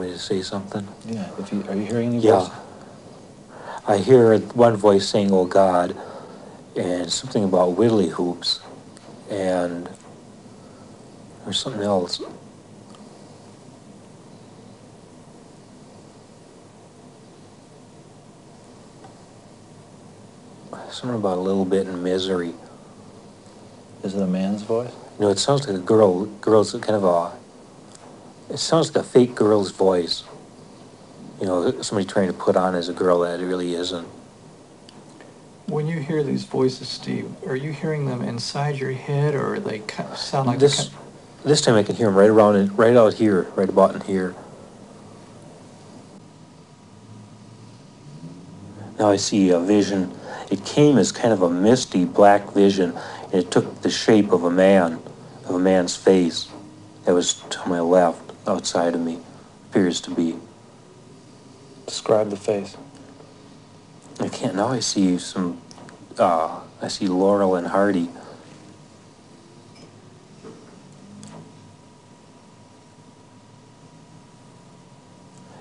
want me to say something? Yeah, are you hearing any Yeah. voice? I hear one voice saying, "Oh God," and something about widdly hoops, and there's something else. Something about a little bit in misery. Is it a man's voice? You know, it sounds like a girl's kind of it sounds like a fake girl's voice. You know, somebody trying to put on as a girl that it really isn't. When you hear these voices, Steve, are you hearing them inside your head, or they sound like This time I can hear them right around it, right out here, right about in here. Now I see a vision. It came as kind of a misty black vision, and it took the shape of a man's face. That was to my left, outside of me, appears to be. Describe the face. I can't, now I see some, I see Laurel and Hardy.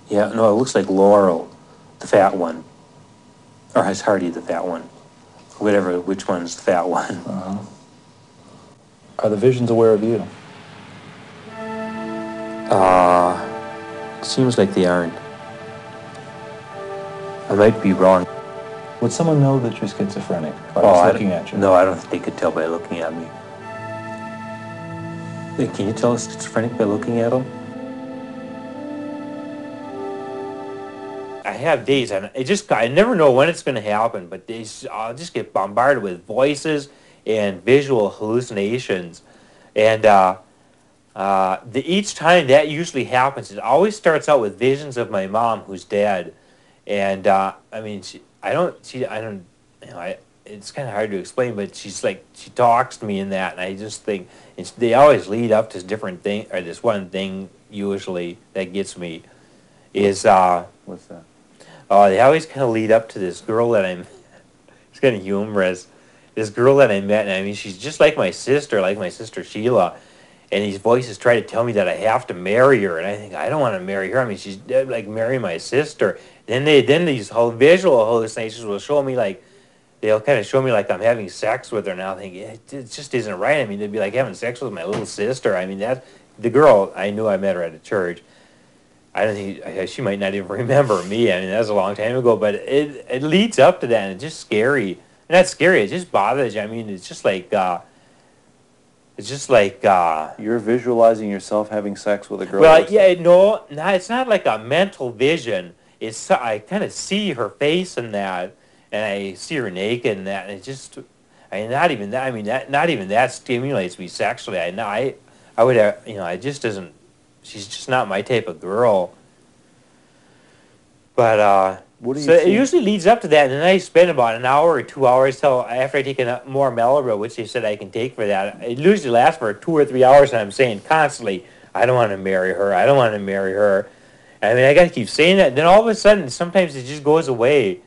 Yeah, no, it looks like Laurel, the fat one. Or is Hardy the fat one? Whatever, which one's the fat one. Uh-huh. Are the visions aware of you? It seems like they aren't. I might be wrong. Would someone know that you're schizophrenic by just looking at you? No, I don't think they could tell by looking at me. Can you tell a schizophrenic by looking at them? I have days, and I never know when it's going to happen, but I'll just get bombarded with voices and visual hallucinations. And each time that usually happens, it always starts out with visions of my mom who's dead. And I mean, it's kind of hard to explain, but she talks to me in that, and I just think they always lead up to different thing, or this one thing usually that gets me is what's that? They always kind of lead up to this girl that it's kind of humorous. This girl that I met, and I mean, she's just like my sister Sheila. And these voices try to tell me that I have to marry her, and I think I don't want to marry her. I mean, she's like marry my sister. Then these whole visual hallucinations will show me they'll kind of show me like I'm having sex with her, and I'll think it just isn't right. I mean, they'd be like having sex with my little sister. I mean, that the girl I knew, I met her at a church. I don't think she might not even remember me. I mean, that was a long time ago, but it leads up to that, and it's just scary. And that's scary. It just bothers you. I mean, it's just like. You're visualizing yourself having sex with a girl. Well, yeah, no, it's not like a mental vision. I kind of see her face in that, and I see her naked and that, and it just, I mean, not even that. I mean, not even that stimulates me sexually. I would have, it just doesn't. She's just not my type of girl. But it usually leads up to that, and then I spend about an hour or 2 hours after I take more Melabra, which they said I can take for that. It usually lasts for 2 or 3 hours, and I'm saying constantly, I don't want to marry her. I don't want to marry her. I mean, I got to keep saying that. And then all of a sudden, sometimes it just goes away.